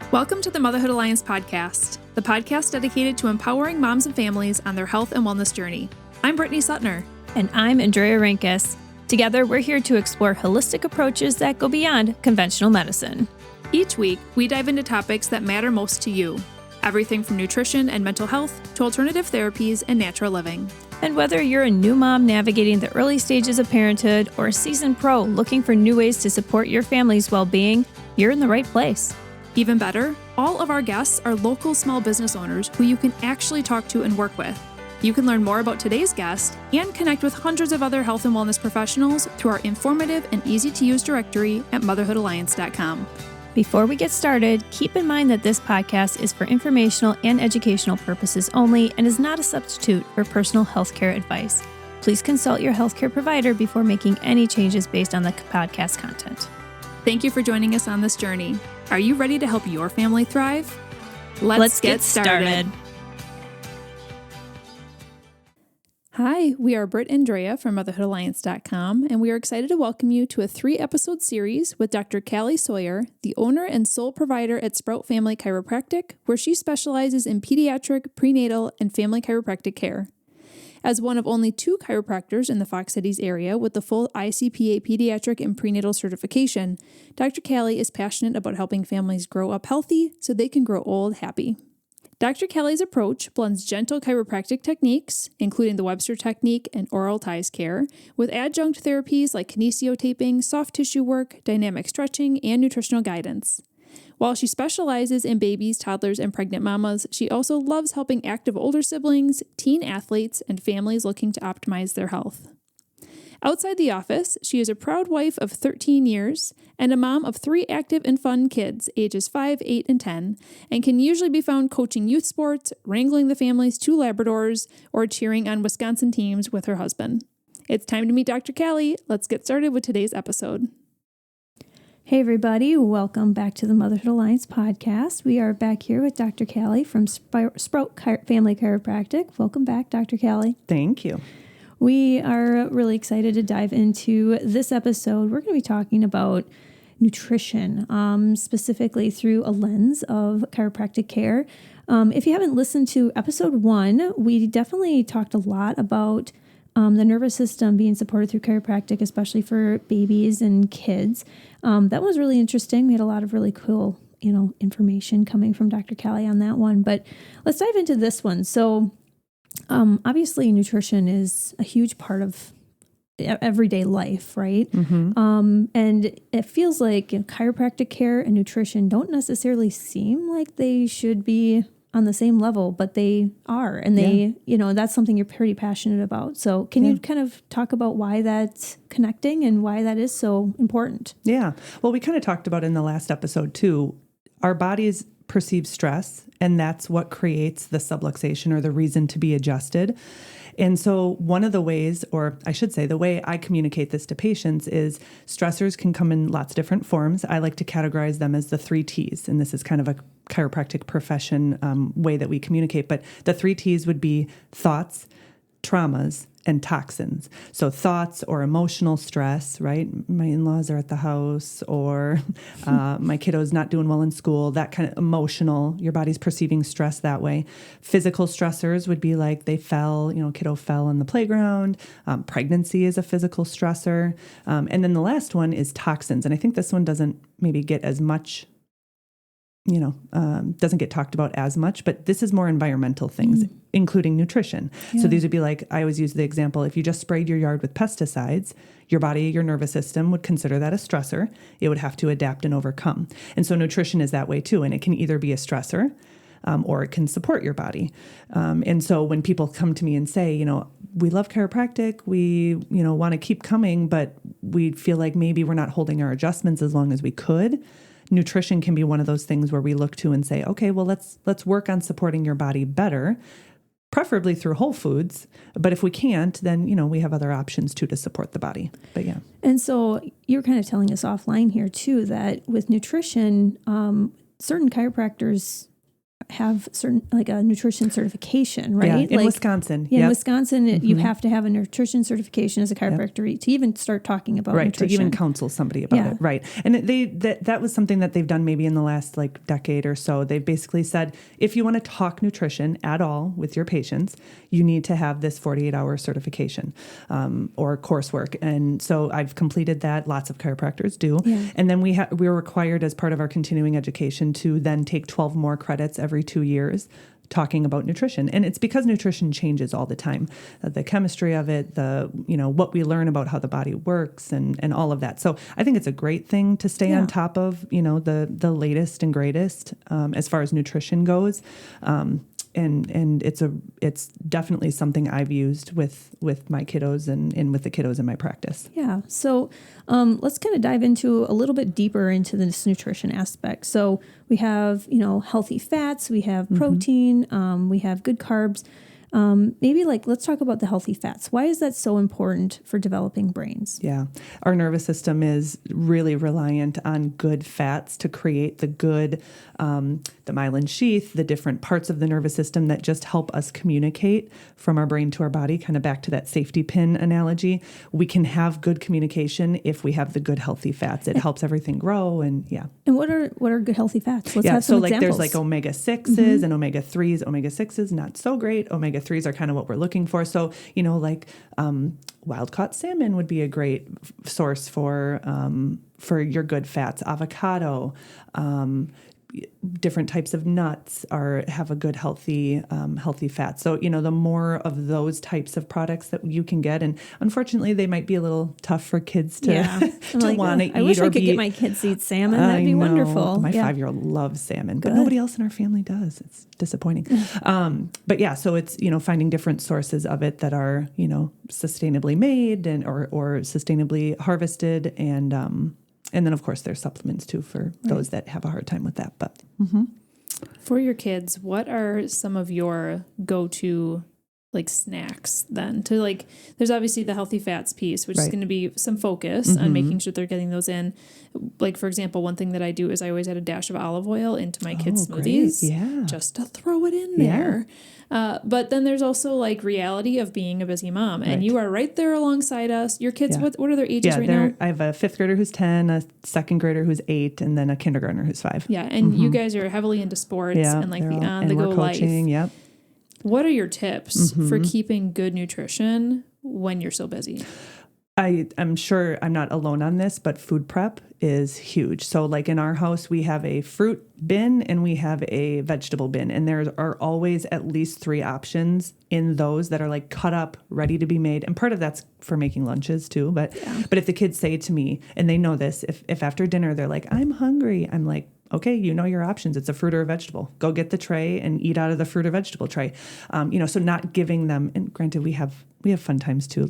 Welcome to the Motherhood Alliance podcast, the podcast dedicated to empowering moms and families on their health and wellness journey. I'm Brittany Suttner. And I'm Andrea Rinkus. Together, we're here to explore holistic approaches that go beyond conventional medicine. Each week, we dive into topics that matter most to you. Everything from nutrition and mental health to alternative therapies and natural living. And whether you're a new mom navigating the early stages of parenthood or a seasoned pro looking for new ways to support your family's well-being, you're in the right place. Even better, all of our guests are local small business owners who you can actually talk to and work with. You can learn more about today's guest and connect with hundreds of other health and wellness professionals through our informative and easy-to-use directory at motherhoodalliance.com. Before we get started, keep in mind that this podcast is for informational and educational purposes only and is not a substitute for personal healthcare advice. Please consult your healthcare provider before making any changes based on the podcast content. Thank you for joining us on this journey. Are you ready to help your family thrive? Let's get started. Hi, we are Britt and Drea from motherhoodalliance.com, and we are excited to welcome you to a 3-episode series with Dr. Callie Sawyer, the owner and sole provider at Sprout Family Chiropractic, where she specializes in pediatric, prenatal, and family chiropractic care. As one of only 2 chiropractors in the Fox Cities area with the full ICPA pediatric and prenatal certification, Dr. Callie is passionate about helping families grow up healthy so they can grow old happy. Dr. Callie's approach blends gentle chiropractic techniques, including the Webster technique and oral ties care, with adjunct therapies like kinesiotaping, soft tissue work, dynamic stretching, and nutritional guidance. While she specializes in babies, toddlers, and pregnant mamas, she also loves helping active older siblings, teen athletes, and families looking to optimize their health. Outside the office, she is a proud wife of 13 years and a mom of 3 active and fun kids, ages 5, 8, and 10, and can usually be found coaching youth sports, wrangling the family's 2 Labradors, or cheering on Wisconsin teams with her husband. It's time to meet Dr. Callie. Let's get started with today's episode. Hey everybody, welcome back to the Motherhood Alliance podcast. We are back here with Dr. Callie from Sprout Family Chiropractic. Welcome back, Dr. Callie. Thank you. We are really excited to dive into this episode. We're going to be talking about nutrition, specifically through a lens of chiropractic care. If you haven't listened to episode 1, we definitely talked a lot about the nervous system being supported through chiropractic, especially for babies and kids. That was really interesting. We had a lot of really cool, information coming from Dr. Callie on that one. But let's dive into this one. So, obviously, nutrition is a huge part of everyday life, right? Mm-hmm. And it feels like chiropractic care and nutrition don't necessarily seem like they should be on the same level, but they are. And they, that's something you're pretty passionate about. So can you kind of talk about why that's connecting and why that is so important? Yeah. Well, we kind of talked about in the last episode too, our bodies perceive stress, and that's what creates the subluxation or the reason to be adjusted. And so one of the ways, or I should say the way I communicate this to patients is stressors can come in lots of different forms. I like to categorize them as the 3 T's, and this is kind of a chiropractic profession way that we communicate. But the 3 T's would be thoughts, traumas, and toxins. So thoughts or emotional stress, right? My in-laws are at the house, or my kiddo's not doing well in school, that kind of emotional, your body's perceiving stress that way. Physical stressors would be like they fell, kiddo fell on the playground. Pregnancy is a physical stressor. And then the last one is toxins. And I think this one doesn't maybe get as much doesn't get talked about as much, but this is more environmental things, including nutrition. Yeah. So these would be like, I always use the example, if you just sprayed your yard with pesticides, your body, your nervous system would consider that a stressor. It would have to adapt and overcome. And so nutrition is that way too. And it can either be a stressor or it can support your body. And so when people come to me and say, we love chiropractic, we, want to keep coming, but we feel like maybe we're not holding our adjustments as long as we could. Nutrition can be one of those things where we look to and say, okay, well, let's work on supporting your body better, preferably through whole foods. But if we can't, then, we have other options too to support the body. But yeah. And so you're kind of telling us offline here too, that with nutrition, certain chiropractors have certain, like a nutrition certification, right? Yeah, in Wisconsin. Yeah, in Wisconsin, you have to have a nutrition certification as a chiropractor to even start talking about nutrition. To even counsel somebody about it. Right. And that was something that they've done maybe in the last like decade or so. They've basically said, if you want to talk nutrition at all with your patients, you need to have this 48-hour certification or coursework. And so I've completed that. Lots of chiropractors do. Yeah. And then we're required as part of our continuing education to then take 12 more credits every 2 years talking about nutrition. And it's because nutrition changes all the time. The chemistry of it, what we learn about how the body works and all of that. So I think it's a great thing to stay on top of, the latest and greatest as far as nutrition goes. And it's definitely something I've used with my kiddos and with the kiddos in my practice. Yeah. So let's kind of dive into a little bit deeper into this nutrition aspect. So we have, healthy fats, we have protein, we have good carbs. Maybe let's talk about the healthy fats. Why is that so important for developing brains? Yeah. Our nervous system is really reliant on good fats to create the good, the myelin sheath, the different parts of the nervous system that just help us communicate from our brain to our body, kind of back to that safety pin analogy. We can have good communication if we have the good healthy fats. It helps everything grow and And what are good healthy fats? Let's have some examples. There's omega-6s and omega-3s. Omega-6s, not so great. Omega-3s are kind of what we're looking for. So, wild-caught salmon would be a great source for your good fats. Avocado, different types of nuts have a good healthy fat. So the more of those types of products that you can get, and unfortunately they might be a little tough for kids to want to eat. I wish I could get my kids to eat salmon. That'd be wonderful. My 5-year-old loves salmon, but nobody else in our family does. It's disappointing. So it's finding different sources of it that are sustainably made or sustainably harvested and then, of course, there's supplements, too, for those that have a hard time with that. But For your kids, what are some of your go-to, snacks then? There's obviously the healthy fats piece, which is going to be some focus on making sure they're getting those in. For example, one thing that I do is I always add a dash of olive oil into my kids' smoothies just to throw it in there. But then there's also reality of being a busy mom, and you are right there alongside us. Your kids, what are their ages right now? I have a 5th grader who's 10, a 2nd grader who's 8, and then a kindergartner who's 5. Yeah, and you guys are heavily into sports and the on-the-go life. Yep. What are your tips for keeping good nutrition when you're so busy? I'm sure I'm not alone on this, but food prep is huge. So in our house, we have a fruit bin and we have a vegetable bin. And there are always at least 3 options in those that are cut up, ready to be made. And part of that's for making lunches too. But if the kids say to me, and they know this, if after dinner they're like, I'm hungry, I'm like, okay, your options. It's a fruit or a vegetable. Go get the tray and eat out of the fruit or vegetable tray. So not giving them, and granted, we have fun times too.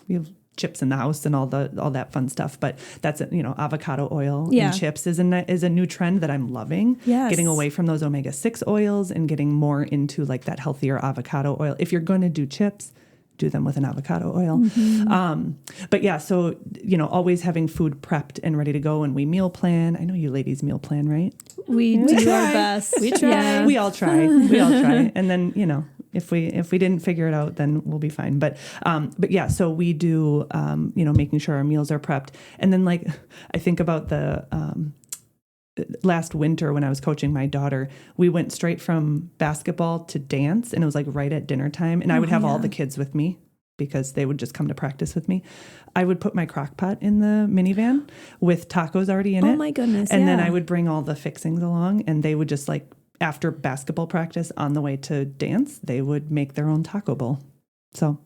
We have chips in the house and all that fun stuff. But that's avocado oil and chips is a new trend that I'm loving. Yes. Getting away from those omega-6 oils and getting more into that healthier avocado oil. If you're going to do chips, do them with an avocado oil. So always having food prepped and ready to go, and we meal plan. I know you ladies meal plan, right? We do our best. We try. Yeah. We all try. And then, if we didn't figure it out, then we'll be fine. So we do, making sure our meals are prepped. And then I think about the, last winter when I was coaching my daughter, we went straight from basketball to dance, and it was right at dinner time. And I would have all the kids with me because they would just come to practice with me. I would put my crock pot in the minivan with tacos already in it. Oh my goodness. And then I would bring all the fixings along, and they would just after basketball practice on the way to dance, they would make their own taco bowl. So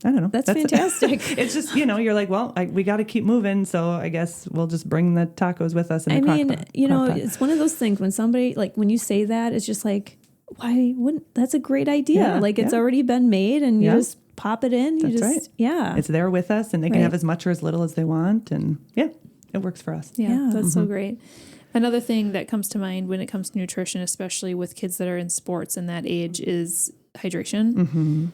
I don't know. That's fantastic. It's just, you're we got to keep moving. So I guess we'll just bring the tacos with us. It's one of those things when somebody, when you say that, it's just why wouldn't, that's a great idea. Yeah, it's already been made and you just pop it in. That's right. Yeah. It's there with us and they can have as much or as little as they want. And it works for us. Yeah. That's so great. Another thing that comes to mind when it comes to nutrition, especially with kids that are in sports and that age, is hydration.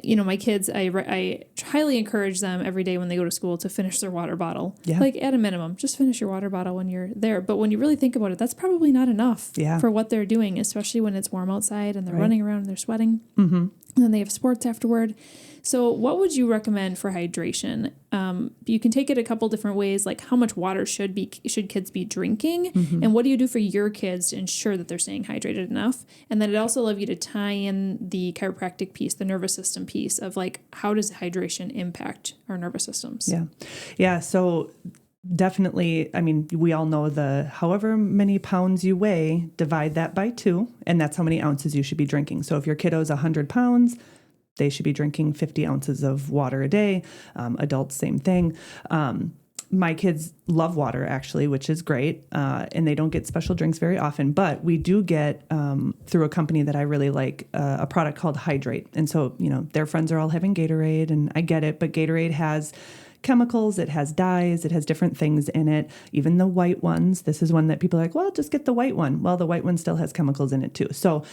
my kids, I highly encourage them every day when they go to school to finish their water bottle. Yeah. Like at a minimum, just finish your water bottle when you're there. But when you really think about it, that's probably not enough for what they're doing, especially when it's warm outside and they're running around and they're sweating. Mm-hmm. And then they have sports afterward. So what would you recommend for hydration? You can take it a couple different ways, like how much water should kids be drinking? Mm-hmm. And what do you do for your kids to ensure that they're staying hydrated enough? And then it also allows you to tie in the chiropractic piece, the nervous system piece of like, how does hydration impact our nervous systems? Yeah. Yeah. So definitely, I mean, we all know however many pounds you weigh, divide that by 2, and that's how many ounces you should be drinking. So if your kiddo's 100 pounds, they should be drinking 50 ounces of water a day. Adults, same thing. My kids love water, actually, which is great. And they don't get special drinks very often. But we do get, through a company that I really like, a product called Hydrate. And so, their friends are all having Gatorade, and I get it. But Gatorade has chemicals, it has dyes, it has different things in it, even the white ones. This is one that people are like, well, just get the white one. Well, the white one still has chemicals in it too. So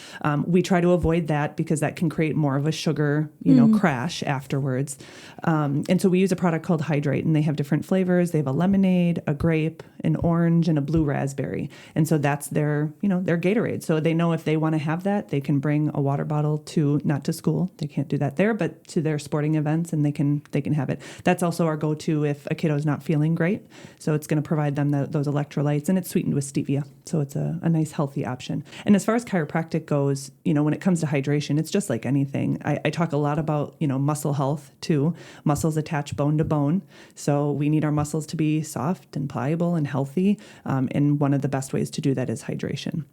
we try to avoid that because that can create more of a sugar, crash afterwards. And so we use a product called Hydrate, and they have different flavors. They have a lemonade, a grape, an orange, and a blue raspberry. And so that's their Gatorade. So they know if they want to have that, they can bring a water bottle not to school. They can't do that there, but to their sporting events, and they can have it. That's also our go-to if a kiddo is not feeling great. So it's going to provide them those electrolytes, and it's sweetened with stevia. So it's a nice healthy option. And as far as chiropractic goes, when it comes to hydration, it's just like anything. I talk a lot about, muscle health too. Muscles attach bone to bone. So we need our muscles to be soft and pliable and healthy. And one of the best ways to do that is hydration.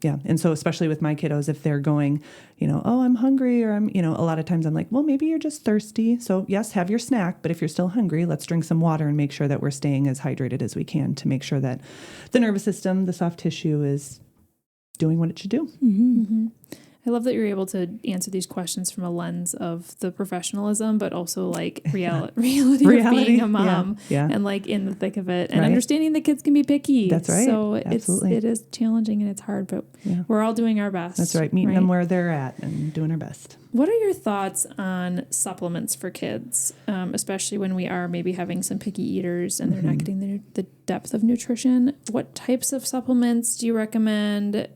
Yeah. And so especially with my kiddos, if they're going, oh, I'm hungry, or I'm, a lot of times I'm like, well, maybe you're just thirsty. So yes, have your snack, but if you're still hungry, let's drink some water and make sure that we're staying as hydrated as we can to make sure that the nervous system, the soft tissue is doing what it should do. Mm-hmm. Mm-hmm. I love that you're able to answer these questions from a lens of the professionalism, but also like reality of being a mom and like in the thick of it and understanding that kids can be picky. That's right. So Absolutely. it is challenging and it's hard, but we're all doing our best. That's right. Meeting them where they're at and doing our best. What are your thoughts on supplements for kids, especially when we are maybe having some picky eaters and they're not getting the depth of nutrition? What types of supplements do you recommend?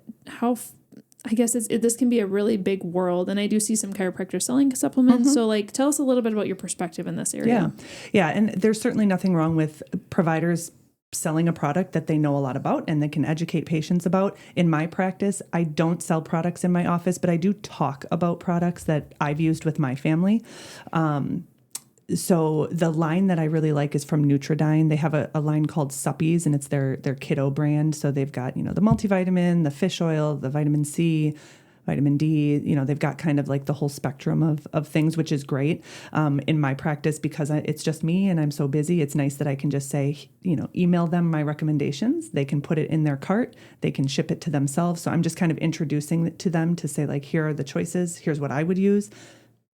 I guess this can be a really big world, and I do see some chiropractors selling supplements. So tell us a little bit about your perspective in this area. Yeah. And there's certainly nothing wrong with providers selling a product that they know a lot about and they can educate patients about. In my practice, I don't sell products in my office, but I do talk about products that I've used with my family. So the line that I really like is from Nutridyne. They have a line called Suppies, and it's their kiddo brand. So they've got, the multivitamin, the fish oil, the vitamin C, vitamin D, they've got kind of like the whole spectrum of things, which is great. In my practice, because it's just me and I'm so busy, it's nice that I can just say, email them my recommendations. They can put it in their cart. They can ship it to themselves. So I'm just kind of introducing it to them to say, like, here are the choices. Here's what I would use.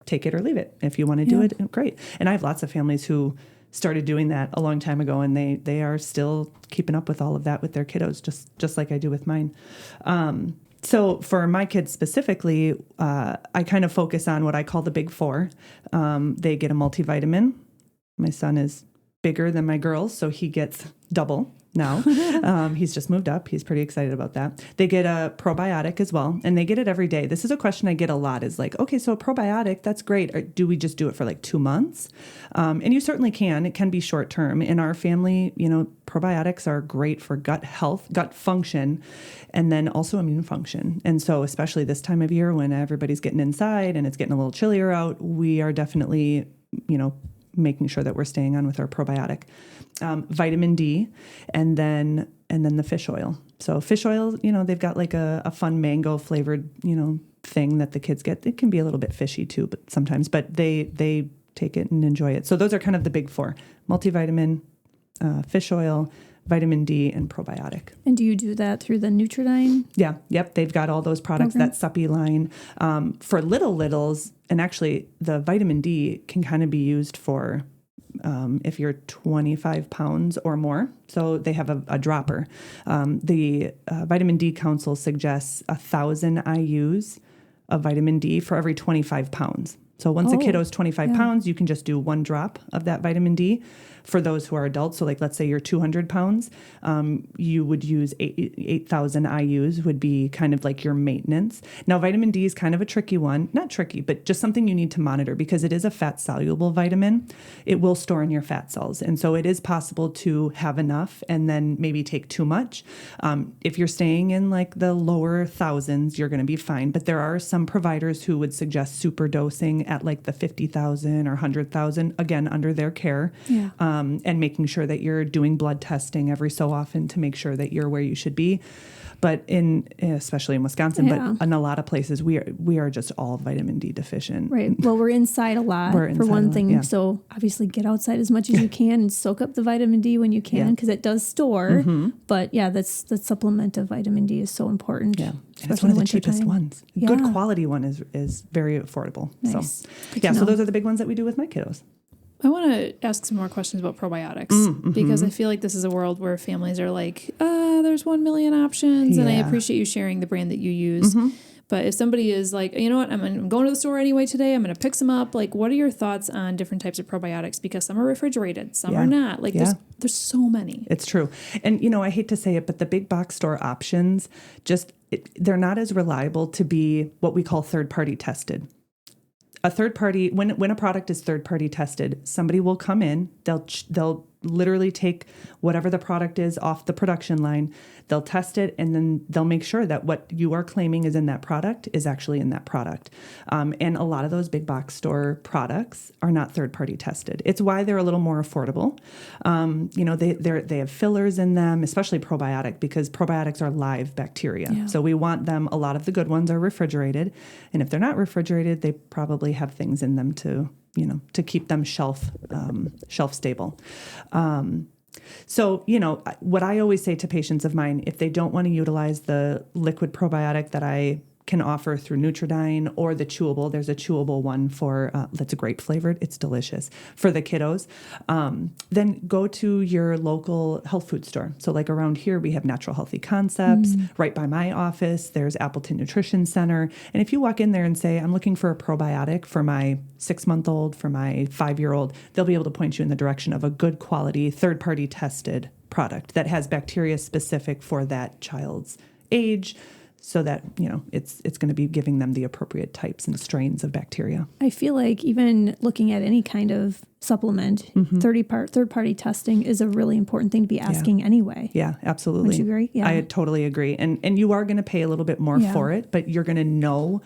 Take it or leave it. If you want to do it, great. And I have lots of families who started doing that a long time ago, and they are still keeping up with all of that with their kiddos, just like I do with mine. So for my kids specifically, I kind of focus on what I call the big 4. They get a multivitamin. My son is bigger than my girls, so he gets double now. He's just moved up. He's pretty excited about that. They get a probiotic as well, and they get it every day. This is a question I get a lot is like, okay, so a probiotic, that's great. Or do we just do it for like 2 months? And you certainly can. It can be short term. In our family, probiotics are great for gut health, gut function, and then also immune function. And so especially this time of year when everybody's getting inside and it's getting a little chillier out, we are definitely, making sure that we're staying on with our probiotic. Vitamin D, and then the fish oil. So fish oil, they've got like a fun mango flavored, thing that the kids get. It can be a little bit fishy too, but sometimes, but they take it and enjoy it. So those are kind of the big 4: multivitamin, fish oil, vitamin D, and probiotic. And do you do that through the Nutridyne? Yeah. Yep. They've got all those products, that Suppy line. For littles, and actually the vitamin D can kind of be used for if you're 25 pounds or more. So they have a dropper. The Vitamin D Council suggests 1,000 IUs of vitamin D for every 25 pounds. So once a kiddo is 25 pounds, you can just do 1 drop of that vitamin D. For those who are adults, so like let's say you're 200 pounds, you would use 8,000 IUs would be kind of like your maintenance. Now, vitamin D is kind of a tricky one. Not tricky, but just something you need to monitor because it is a fat-soluble vitamin. It will store in your fat cells. And so it is possible to have enough and then maybe take too much. If you're staying in like the lower thousands, you're going to be fine. But there are some providers who would suggest super dosing at like the 50,000 or 100,000, again, under their care. Yeah. And making sure that you're doing blood testing every so often to make sure that you're where you should be. But especially in Wisconsin, but in a lot of places, we are just all vitamin D deficient. Right. Well, we're inside a lot for one thing. Yeah. So obviously get outside as much as you can and soak up the vitamin D when you can because it does store. But yeah, that supplement of vitamin D is so important. Yeah. And it's one of the cheapest ones. Yeah. Good quality one is very affordable. Nice. So so those are the big ones that we do with my kiddos. I want to ask some more questions about probiotics because I feel like this is a world where families are like, there's 1 million options. And I appreciate you sharing the brand that you use. But if somebody is like, you know what, I'm going to the store anyway today, I'm going to pick some up. Like, what are your thoughts on different types of probiotics? Because some are refrigerated, some are not. Like, there's so many. It's true. And, I hate to say it, but the big box store options, they're not as reliable to be what we call third-party tested. A third party, when a product is third party tested, somebody will come in, they'll literally take whatever the product is off the production line, they'll test it, and then they'll make sure that what you are claiming is in that product is actually in that product. And a lot of those big box store products are not third party tested. It's why they're a little more affordable. They have fillers in them, especially probiotic, because probiotics are live bacteria. Yeah. So we want them, a lot of the good ones are refrigerated. And if they're not refrigerated, they probably have things in them to keep them shelf stable. So, what I always say to patients of mine, if they don't want to utilize the liquid probiotic that I can offer through Nutridyne or the chewable, there's a chewable one for that's grape flavored. It's delicious for the kiddos. Then go to your local health food store. So like around here, we have Natural Healthy Concepts. Right by my office, there's Appleton Nutrition Center. And if you walk in there and say, I'm looking for a probiotic for my 6-month-old, for my 5-year-old, they'll be able to point you in the direction of a good quality, third-party tested product that has bacteria specific for that child's age, so that, it's going to be giving them the appropriate types and strains of bacteria. I feel like even looking at any kind of supplement, third-party testing is a really important thing to be asking anyway. Yeah, absolutely. Would you agree? Yeah. I totally agree. And you are going to pay a little bit more for it, but you're going to know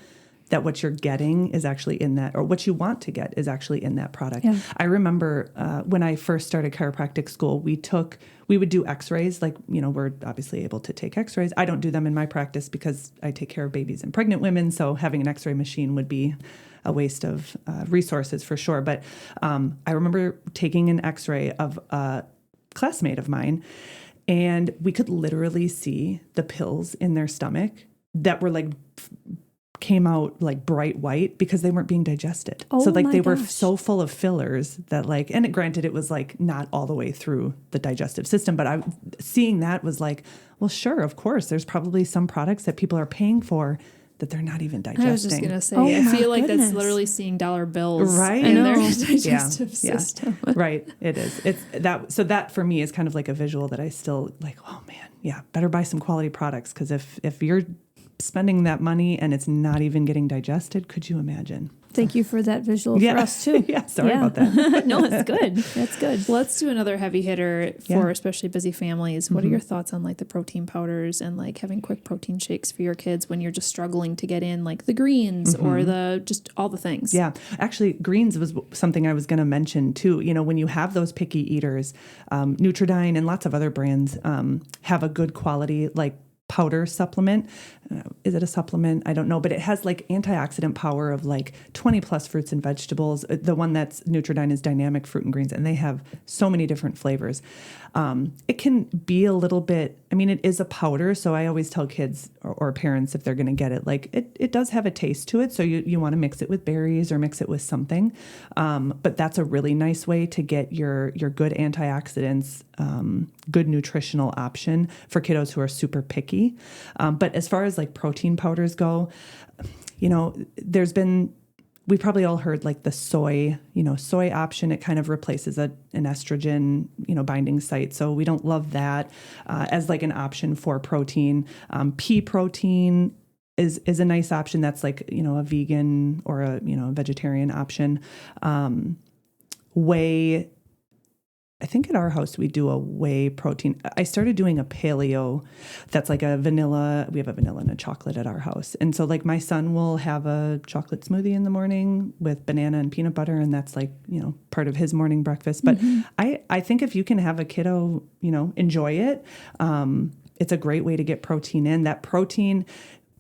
that what you're getting is actually in that, or what you want to get is actually in that product. Yeah. I remember when I first started chiropractic school, we would do x-rays. Like, we're obviously able to take x-rays. I don't do them in my practice because I take care of babies and pregnant women. So having an x-ray machine would be a waste of resources for sure. But I remember taking an x-ray of a classmate of mine, and we could literally see the pills in their stomach that were came out like bright white because they weren't being digested. So they were so full of fillers that and granted it was not all the way through the digestive system, but seeing that was well, sure, of course, there's probably some products that people are paying for that they're not even digesting. I was just going to say, I feel like that's literally seeing dollar bills in their digestive system. Right. It is. It's that. So that for me is kind of like a visual that I still oh man, better buy some quality products. Cause if you're spending that money and it's not even getting digested, could you imagine? Thank you for that visual for us too. Sorry about that. No, it's good. That's good. Let's do another heavy hitter for especially busy families. What are your thoughts on the protein powders and having quick protein shakes for your kids when you're just struggling to get in the greens or just all the things? Yeah, actually greens was something I was going to mention too. When you have those picky eaters, Nutridyne and lots of other brands have a good quality powder supplement. Is it a supplement? I don't know, but it has antioxidant power of 20 plus fruits and vegetables. The one that's Nutridyne is dynamic fruit and greens, and they have so many different flavors. It can be a little bit, it is a powder. So I always tell kids or parents if they're going to get it, it does have a taste to it. So you want to mix it with berries or mix it with something. But that's a really nice way to get your good antioxidants, good nutritional option for kiddos who are super picky. But as far as protein powders go, we probably all heard like the soy option. It kind of replaces an estrogen, binding site. So we don't love that as like an option for protein. Pea protein is a nice option. That's like, a vegan or a vegetarian option. Whey, I think at our house we do a whey protein. I started doing a paleo that's like a vanilla. We have a vanilla and a chocolate at our house. And so like my son will have a chocolate smoothie in the morning with banana and peanut butter. And that's like, part of his morning breakfast. But I think if you can have a kiddo, enjoy it, it's a great way to get protein in. That protein,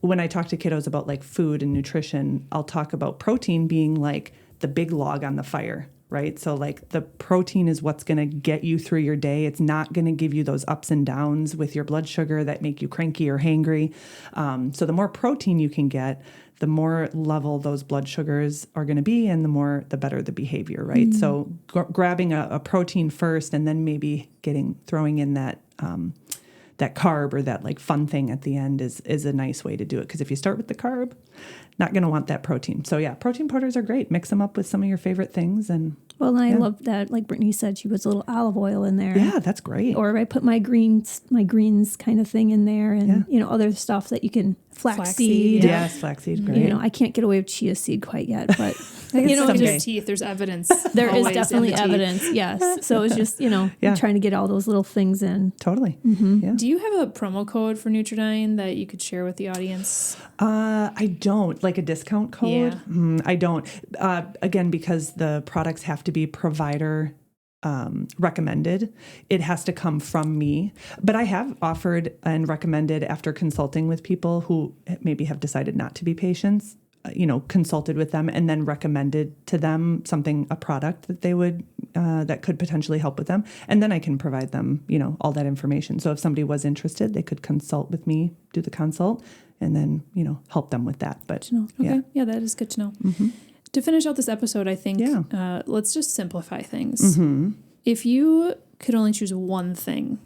when I talk to kiddos about like food and nutrition, I'll talk about protein being like the big log on the fire. Right? So like the protein is what's going to get you through your day. It's not going to give you those ups and downs with your blood sugar that make you cranky or hangry. So the more protein you can get, the more level those blood sugars are going to be, and the better the behavior, right? So grabbing a protein first, and then maybe throwing in that carb or that like fun thing at the end is a nice way to do it. Because if you start with the carb, not going to want that protein. So yeah, protein powders are great. Mix them up with some of your favorite things. And I love that. Like Brittany said, she puts a little olive oil in there. Yeah, that's great. Or I put my greens kind of thing in there, and other stuff that you can flaxseed. Yes, flaxseed, great. I can't get away with chia seed quite yet, but in your teeth, there's evidence. There is always definitely in the teeth. evidence. Yes. So it's just trying to get all those little things in. Totally. Yeah. Do you have a promo code for Nutridyne that you could share with the audience? I don't. Like a discount code? Yeah. I don't. Again, because the products have to be provider recommended. It has to come from me. But I have offered and recommended, after consulting with people who maybe have decided not to be patients, consulted with them and then recommended to them a product that they would, that could potentially help with them. And then I can provide them, all that information. So if somebody was interested, they could consult with me, do the consult, and then, help them with that. But okay. Yeah, that is good to know. To finish out this episode, I think let's just simplify things. If you could only choose one thing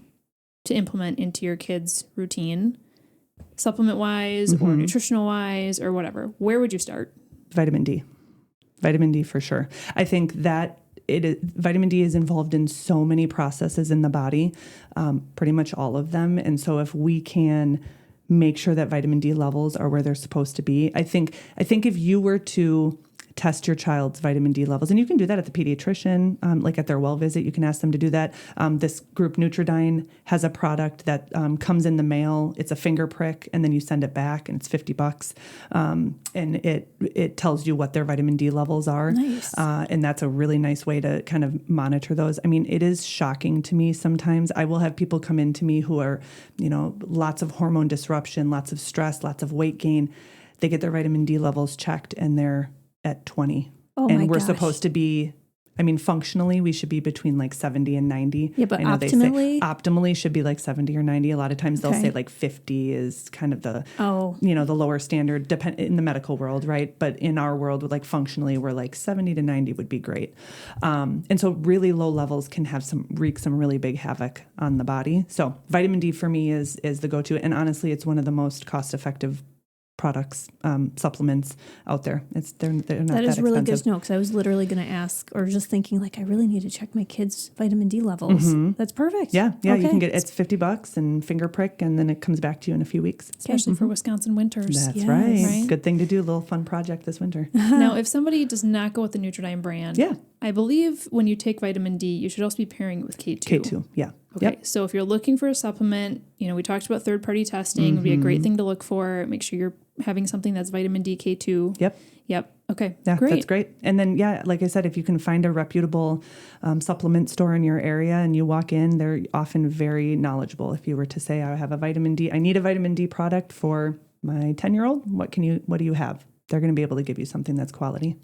to implement into your kids' routine, supplement-wise or nutritional-wise or whatever, where would you start? Vitamin D. Vitamin D for sure. I think that vitamin D is involved in so many processes in the body, pretty much all of them. And so if we can make sure that vitamin D levels are where they're supposed to be, I think if you were to test your child's vitamin D levels, and you can do that at the pediatrician, like at their well visit, you can ask them to do that. This group Nutridyne has a product that comes in the mail. It's a finger prick, and then you send it back, and it's $50. And it tells you what their vitamin D levels are. Nice. And that's a really nice way to kind of monitor those. I mean, it is shocking to me sometimes. I will have people come in to me who are, lots of hormone disruption, lots of stress, lots of weight gain. They get their vitamin D levels checked, and they're at 20. And we're supposed to be, functionally, we should be between like 70 and 90. Yeah, but I know optimally? they say optimally should be like 70 or 90. A lot of times they'll say like 50 is kind of the, the lower standard in the medical world, right? But in our world, like functionally, we're like 70 to 90 would be great. And so really low levels can wreak some really big havoc on the body. So vitamin D for me is the go-to. And honestly, it's one of the most cost-effective products, supplements out there. They're not that That is really good expensive. to know, because I was literally going to ask, or just thinking like, I really need to check my kids' vitamin D levels. That's perfect. Yeah. Okay. You can get, it's $50 and finger prick, and then it comes back to you in a few weeks. Especially for Wisconsin winters. That's Yes. right. Good thing to do. A little fun project this winter. Now, if somebody does not go with the Nutridyne brand, Yeah. I believe when you take vitamin D, you should also be pairing it with K2. K2, yeah. Okay, Yep. so if you're looking for a supplement, we talked about third-party testing. Would be a great thing to look for. Make sure you're having something that's vitamin D, K2. Yep. Okay, Yeah, great. that's great. And then, like I said, if you can find a reputable supplement store in your area and you walk in, they're often very knowledgeable. If you were to say, I need a vitamin D product for my 10-year-old, what do you have? They're going to be able to give you something that's quality.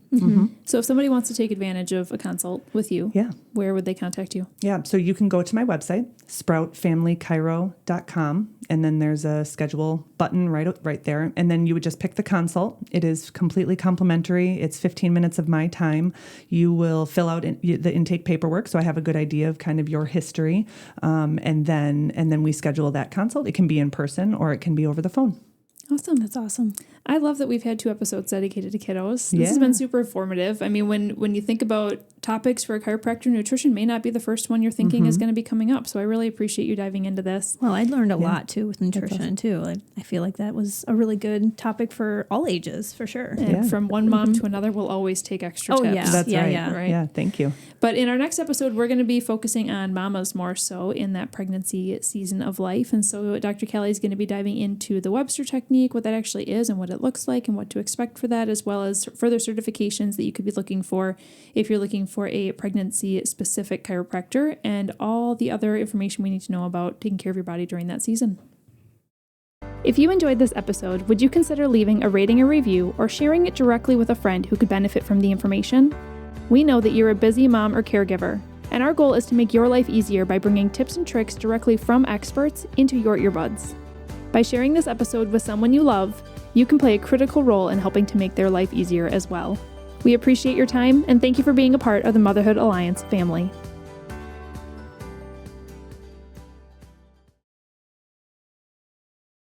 So if somebody wants to take advantage of a consult with you, where would they contact you? Yeah, so you can go to my website, sproutfamilychiro.com, and then there's a schedule button right there, and then you would just pick the consult. It is completely complimentary. It's 15 minutes of my time. You will fill out the intake paperwork, so I have a good idea of kind of your history, and then we schedule that consult. It can be in person or it can be over the phone. Awesome. That's awesome. I love that we've had 2 episodes dedicated to kiddos. This has been super informative. I mean, when you think about topics for a chiropractor, nutrition may not be the first one you're thinking is going to be coming up. So I really appreciate you diving into this. Well, I learned a lot too with nutrition too. I feel like that was a really good topic for all ages, for sure. And from one mom to another, we'll always take extra tips. Yeah. That's right. Yeah, thank you. But in our next episode, we're going to be focusing on mamas more so in that pregnancy season of life. And so Dr. Callie is going to be diving into the Webster technique, what that actually is and what it looks like and what to expect for that, as well as further certifications that you could be looking for if you're looking for a pregnancy-specific chiropractor, and all the other information we need to know about taking care of your body during that season. If you enjoyed this episode, would you consider leaving a rating or review or sharing it directly with a friend who could benefit from the information? We know that you're a busy mom or caregiver, and our goal is to make your life easier by bringing tips and tricks directly from experts into your earbuds. By sharing this episode with someone you love, you can play a critical role in helping to make their life easier as well. We appreciate your time and thank you for being a part of the Motherhood Alliance family.